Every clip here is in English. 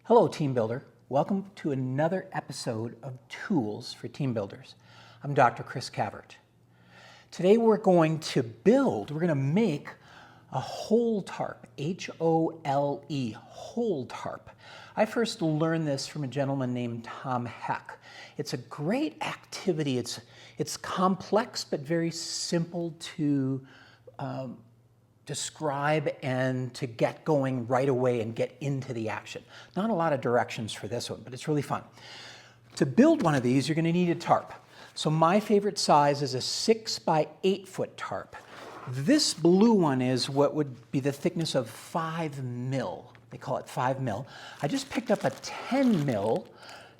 Hello, Team Builder. Welcome to another episode of Tools for Team Builders. I'm Dr. Chris Cavert. Today we're going to make a hole tarp, H-O-L-E, hole tarp. I first learned this from a gentleman named Tom Heck. It's a great activity. It's complex but very simple to describe and to get going right away and get into the action. Not a lot of directions for this one, but it's really fun. To build one of these, you're going to need a tarp. So my favorite size is a 6 by 8 foot tarp. This blue one is what would be the thickness of 5 mil. They call it 5 mil. I just picked up a 10 mil,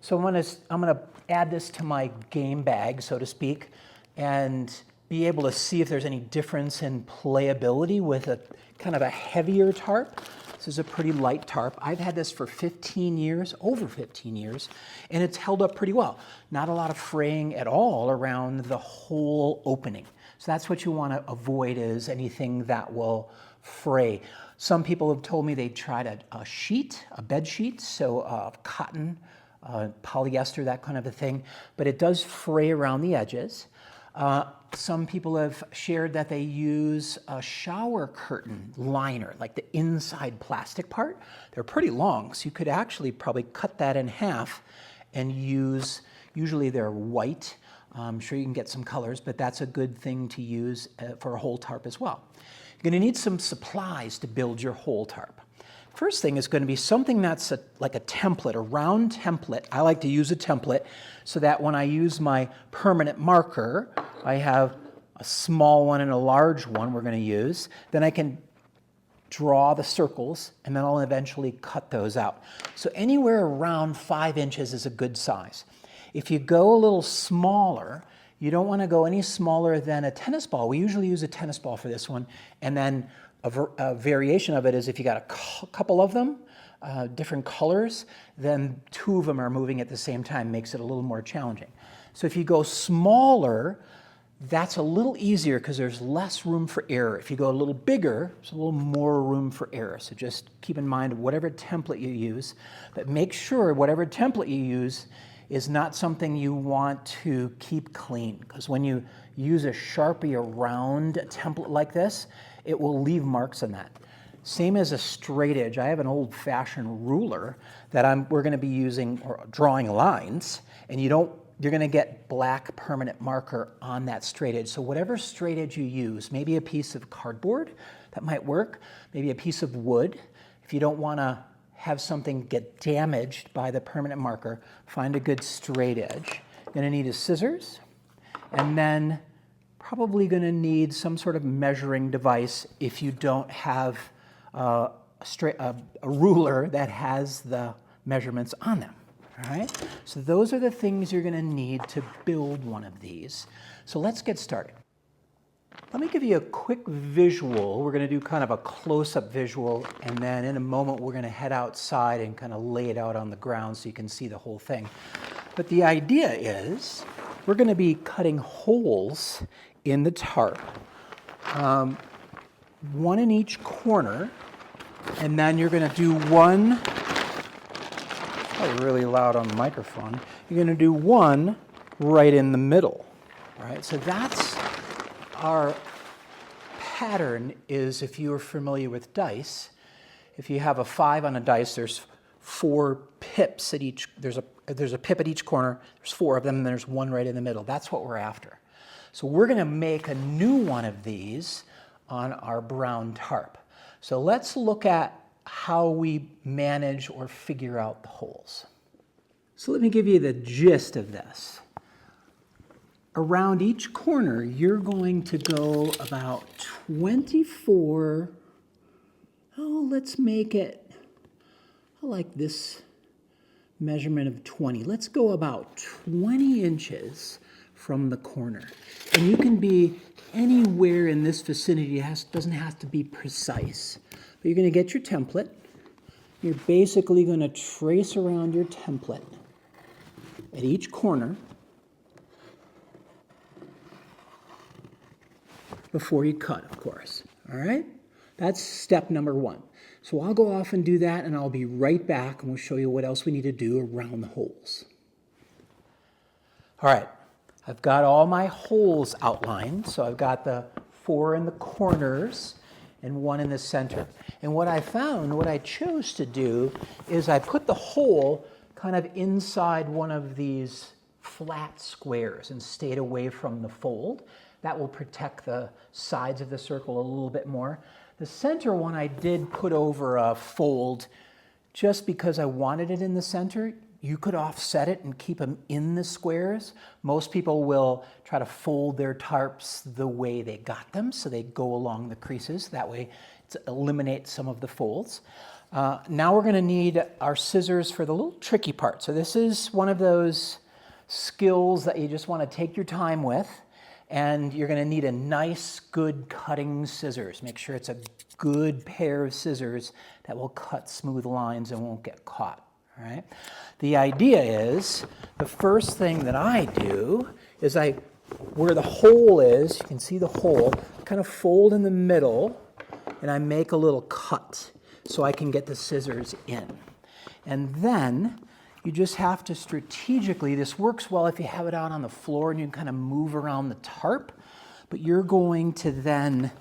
so I'm gonna add this to my game bag, so to speak, and be able to see if there's any difference in playability with a kind of a heavier tarp. This is a pretty light tarp. I've had this for 15 years, over 15 years, and it's held up pretty well. Not a lot of fraying at all around the whole opening. So that's what you want to avoid, is anything that will fray. Some people have told me they tried a sheet, a bed sheet, so cotton, polyester, that kind of a thing, but it does fray around the edges. Some people have shared that they use a shower curtain liner, like the inside plastic part. They're pretty long, so you could actually probably cut that in half and use, usually they're white. I'm sure you can get some colors, but that's a good thing to use for a hole tarp as well. You're going to need some supplies to build your hole tarp. First thing is going to be something that's like a template, a round template. I like to use a template so that when I use my permanent marker, I have a small one and a large one we're going to use. Then I can draw the circles, and then I'll eventually cut those out. So anywhere around 5 inches is a good size. If you go a little smaller, you don't want to go any smaller than a tennis ball. We usually use a tennis ball for this one, and then a variation of it is if you got a couple of them, different colors, then 2 of them are moving at the same time, makes it a little more challenging. So if you go smaller, that's a little easier because there's less room for error. If you go a little bigger, there's a little more room for error. So just keep in mind whatever template you use, but make sure whatever template you use is not something you want to keep clean, because when you use a Sharpie around a template like this, it will leave marks on that. Same as a straight edge. I have an old-fashioned ruler that we're going to be using or drawing lines, and you're going to get black permanent marker on that straight edge. So whatever straight edge you use, maybe a piece of cardboard, that might work, maybe a piece of wood. If you don't want to have something get damaged by the permanent marker, find a good straight edge. You're going to need a scissors, and then probably going to need some sort of measuring device if you don't have a ruler that has the measurements on them. All right? So those are the things you're going to need to build one of these. So let's get started. Let me give you a quick visual. We're going to do kind of a close-up visual, and then in a moment we're going to head outside and kind of lay it out on the ground so you can see the whole thing. But the idea is we're going to be cutting holes in the tarp, one in each corner, and then you're going to do one, really loud on the microphone, you're going to do one right in the middle. All right, so that's our pattern. Is, if you are familiar with dice, if you have a 5 on a dice, there's 4 pips at each, there's a pip at each corner, there's 4 of them, and there's one right in the middle. That's what we're after. So we're going to make a new one of these on our brown tarp. So let's look at how we manage or figure out the holes. So let me give you the gist of this. Around each corner, you're going to go about 24, let's make it, I like this measurement of 20. Let's go about 20 inches from the corner. And you can be anywhere in this vicinity. It doesn't have to be precise. But you're going to get your template. You're basically going to trace around your template at each corner before you cut, of course. All right? That's step number one. So I'll go off and do that, and I'll be right back, and we'll show you what else we need to do around the holes. All right, I've got all my holes outlined. So I've got the 4 in the corners and 1 in the center. And what I found, what I chose to do, is I put the hole kind of inside one of these flat squares and stayed away from the fold. That will protect the sides of the circle a little bit more. The center one I did put over a fold just because I wanted it in the center. You could offset it and keep them in the squares. Most people will try to fold their tarps the way they got them, so they go along the creases. That way it eliminates some of the folds. Now we're going to need our scissors for the little tricky part. So this is one of those skills that you just want to take your time with. And you're going to need a nice, good cutting scissors. Make sure it's a good pair of scissors that will cut smooth lines and won't get caught. All right? The idea is, the first thing that I do is where the hole is, you can see the hole, kind of fold in the middle, and I make a little cut so I can get the scissors in. And then you just have to strategically, this works well if you have it out on the floor and you can kind of move around the tarp, but you're going to then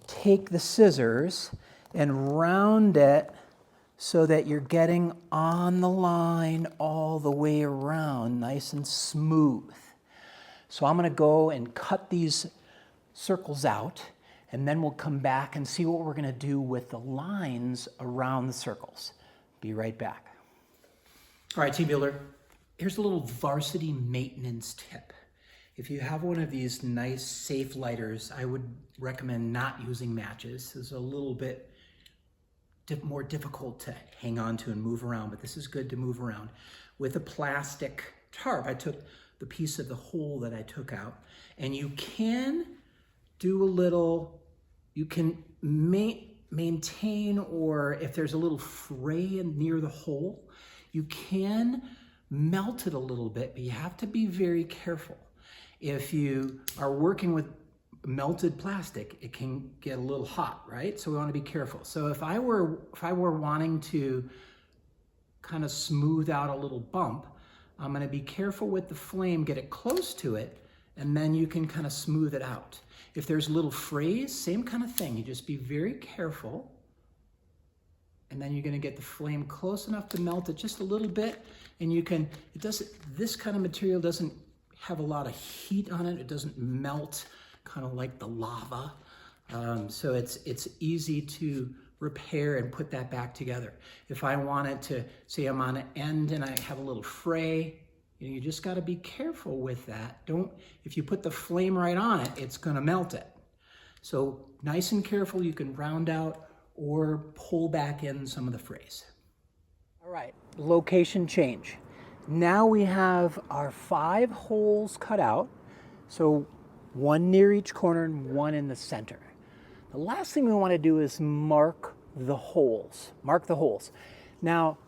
take the scissors and round it so that you're getting on the line all the way around, nice and smooth. So I'm going to go and cut these circles out, and then we'll come back and see what we're going to do with the lines around the circles. Be right back. All right, team builder, here's a little varsity maintenance tip. If you have one of these nice safe lighters, I would recommend not using matches. This is a little bit more difficult to hang on to and move around, but this is good to move around. With a plastic tarp, I took the piece of the hole that I took out, and you can do a little, you can maintain, or if there's a little fray near the hole, you can melt it a little bit, but you have to be very careful. If you are working with melted plastic, it can get a little hot, right? So we want to be careful. So if I were wanting to kind of smooth out a little bump, I'm going to be careful with the flame, get it close to it, and then you can kind of smooth it out. If there's little frays, same kind of thing. You just be very careful. And then you're going to get the flame close enough to melt it just a little bit, and you can, this kind of material doesn't have a lot of heat on it. It doesn't melt kind of like the lava. So it's easy to repair and put that back together. If I wanted to, say I'm on an end and I have a little fray, you just got to be careful with that. If you put the flame right on it, it's going to melt it. So nice and careful, you can round out or pull back in some of the frays. All right, location change. Now we have our 5 holes cut out, so 1 near each corner and 1 in the center. The last thing we want to do is mark the holes. Mark the holes. Now,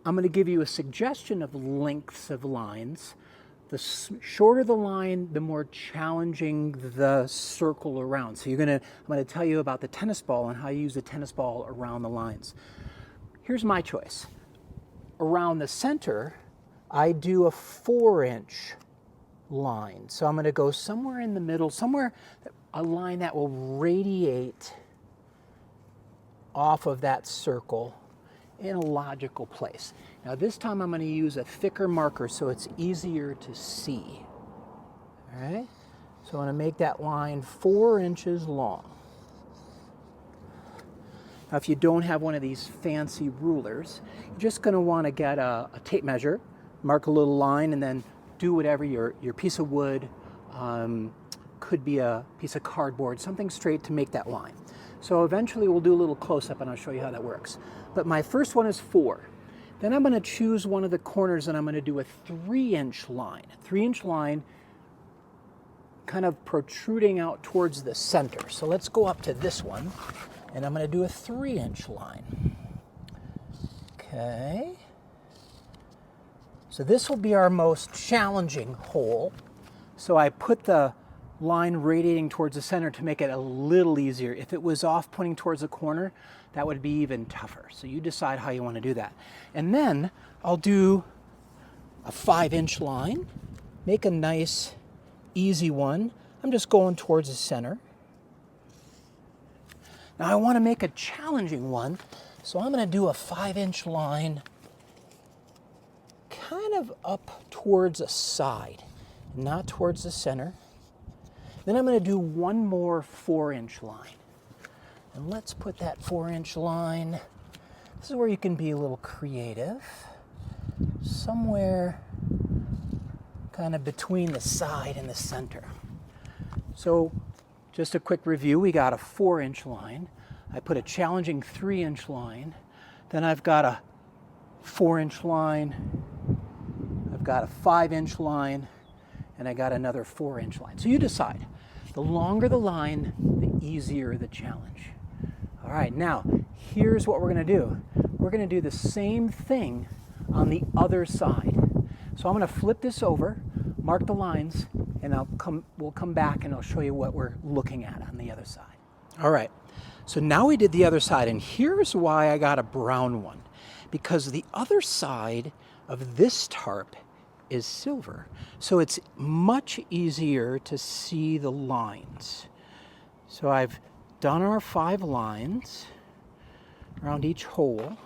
I'm going to give you a suggestion of lengths of lines. The shorter the line, the more challenging the circle around. So I'm going to tell you about the tennis ball and how you use the tennis ball around the lines. Here's my choice. Around the center, I do a 4-inch line. So I'm going to go somewhere in the middle, a line that will radiate off of that circle in a logical place. Now this time I'm going to use a thicker marker so it's easier to see. All right? So I'm going to make that line 4 inches long. Now if you don't have one of these fancy rulers, you're just going to want to get a tape measure, mark a little line, and then do whatever your piece of wood, could be a piece of cardboard, something straight to make that line. So eventually we'll do a little close-up and I'll show you how that works. But my first one is 4. Then I'm going to choose one of the corners and I'm going to do a 3-inch line. A 3-inch line kind of protruding out towards the center. So let's go up to this one and I'm going to do a 3-inch line. Okay. So this will be our most challenging hole. So I put the line radiating towards the center to make it a little easier. If it was off pointing towards the corner, that would be even tougher. So you decide how you want to do that. And then I'll do a 5-inch line, make a nice, easy one. I'm just going towards the center. Now I want to make a challenging one, so I'm going to do a 5-inch line kind of up towards a side, not towards the center. Then I'm going to do one more 4-inch line. And let's put that 4-inch line, this is where you can be a little creative, somewhere kind of between the side and the center. So just a quick review, we got a 4-inch line. I put a challenging 3-inch line. Then I've got a 4-inch line. I've got a 5-inch line. And I got another 4-inch line. So you decide. The longer the line, the easier the challenge. All right, now here's what we're going to do. We're going to do the same thing on the other side. So I'm going to flip this over, mark the lines, and we'll come back and I'll show you what we're looking at on the other side. All right, so now we did the other side, and here's why I got a brown one. Because the other side of this tarp is silver, so it's much easier to see the lines. So I've done our 5 lines around each hole,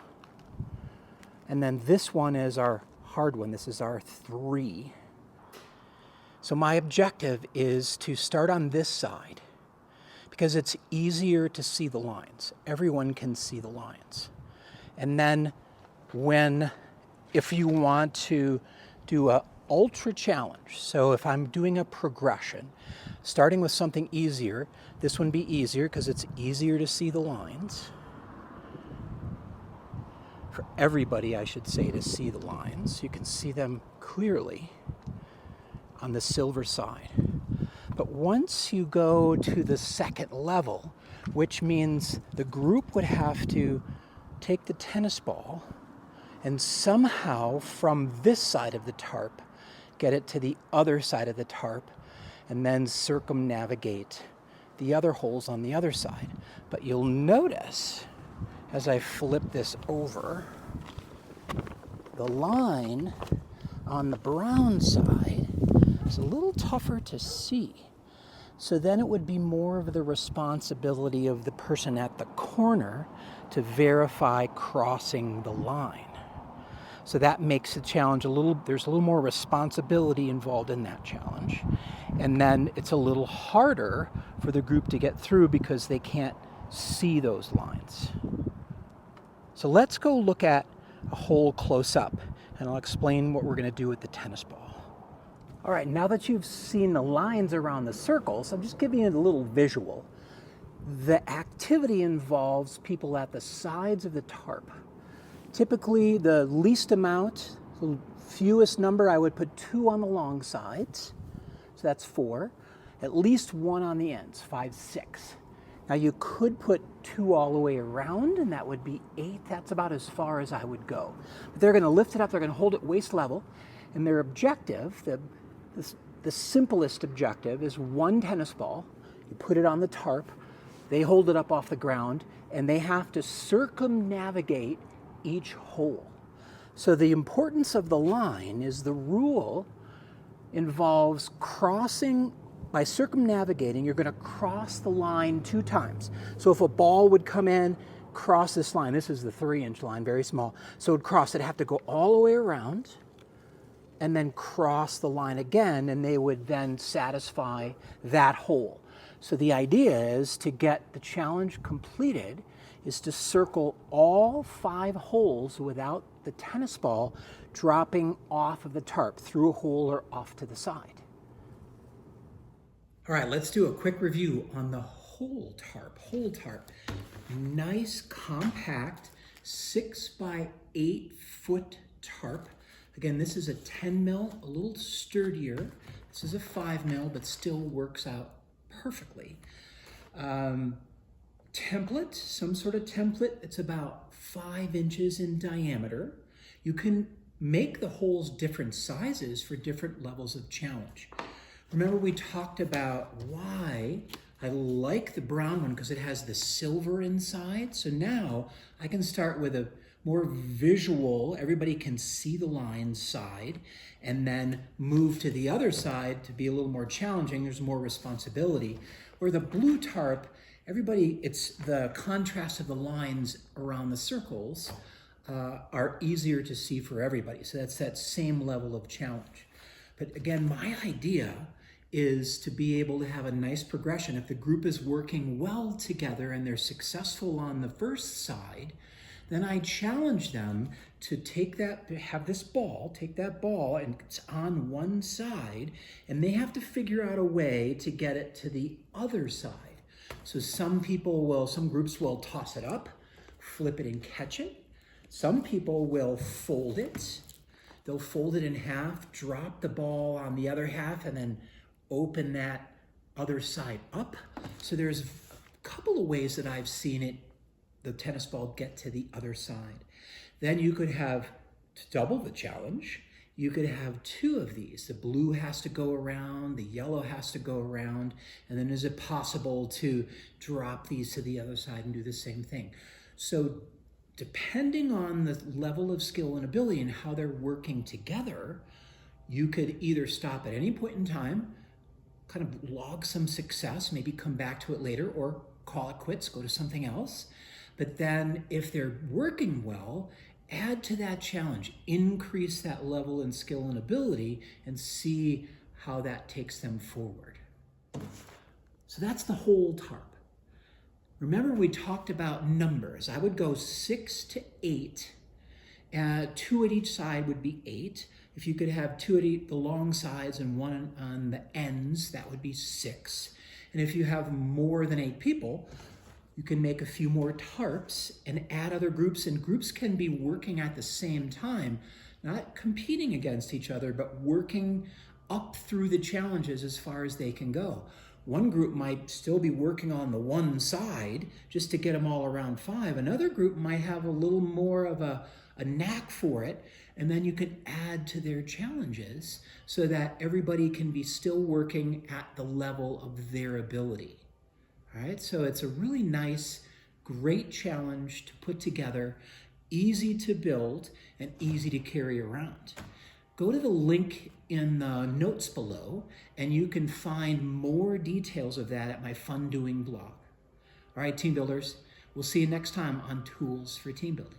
and then this one is our hard one. This is our 3. So my objective is to start on this side because it's easier to see the lines. Everyone can see the lines. And then if you want to do a ultra challenge, so if I'm doing a progression, starting with something easier, this one be easier because it's easier to see the lines. For everybody, I should say, to see the lines. You can see them clearly on the silver side. But once you go to the second level, which means the group would have to take the tennis ball and somehow from this side of the tarp, get it to the other side of the tarp, and then circumnavigate the other holes on the other side. But you'll notice, as I flip this over, the line on the brown side is a little tougher to see. So then it would be more of the responsibility of the person at the corner to verify crossing the line. So that makes the challenge there's a little more responsibility involved in that challenge. And then it's a little harder for the group to get through because they can't see those lines. So let's go look at a hole close up, and I'll explain what we're going to do with the tennis ball. All right, now that you've seen the lines around the circles, I'm just giving you a little visual. The activity involves people at the sides of the tarp. Typically, the least amount, the fewest number, I would put 2 on the long sides. So that's 4. At least 1 on the ends, 5, 6. Now you could put 2 all the way around, and that would be 8. That's about as far as I would go. But they're going to lift it up, they're going to hold it waist level, and their objective, the simplest objective, is 1 tennis ball. You put it on the tarp, they hold it up off the ground, and they have to circumnavigate each hole. So the importance of the line is the rule involves crossing. By circumnavigating, you're going to cross the line 2 times. So if a ball would come in, cross this line, this is the 3-inch line, very small, so it would cross, it'd have to go all the way around and then cross the line again, and they would then satisfy that hole. So the idea is to get the challenge completed is to circle all 5 holes without the tennis ball dropping off of the tarp through a hole or off to the side. All right, let's do a quick review on the Hole Tarp. Hole Tarp, nice, compact, 6 by 8 foot tarp. Again, this is a 10 mil, a little sturdier. This is a 5 mil, but still works out perfectly. Template, some sort of template. It's about 5 inches in diameter. You can make the holes different sizes for different levels of challenge. Remember we talked about why I like the brown one because it has the silver inside. So now I can start with a more visual, everybody can see the line side, and then move to the other side to be a little more challenging. There's more responsibility. Where the blue tarp, everybody, it's the contrast of the lines around the circles are easier to see for everybody. So that's that same level of challenge. But again, my idea is to be able to have a nice progression. If the group is working well together and they're successful on the first side, then I challenge them to take that, have this ball, take that ball and it's on one side, and they have to figure out a way to get it to the other side. So some groups will toss it up, flip it and catch it. Some people will fold it. They'll fold it in half, drop the ball on the other half, and then open that other side up. So there's a couple of ways that I've seen it, the tennis ball get to the other side. Then you could have, to double the challenge, you could have two of these. The blue has to go around, the yellow has to go around, and then is it possible to drop these to the other side and do the same thing? So depending on the level of skill and ability and how they're working together, you could either stop at any point in time, kind of log some success, maybe come back to it later, or call it quits, go to something else. But then if they're working well, add to that challenge, increase that level in skill and ability, and see how that takes them forward. So that's the hole tarp. Remember we talked about numbers. I would go 6 to 8. 2 at each side would be 8. If you could have 2 at the long sides and 1 on the ends, that would be 6. And if you have more than 8 people, you can make a few more tarps and add other groups, and groups can be working at the same time, not competing against each other, but working up through the challenges as far as they can go. One group might still be working on the one side just to get them all around 5. Another group might have a little more of a knack for it, and then you can add to their challenges so that everybody can be still working at the level of their ability. All right, so it's a really nice, great challenge to put together, easy to build and easy to carry around. Go to the link in the notes below and you can find more details of that at my Fun Doing blog. All right, team builders, we'll see you next time on Tools for Team Building.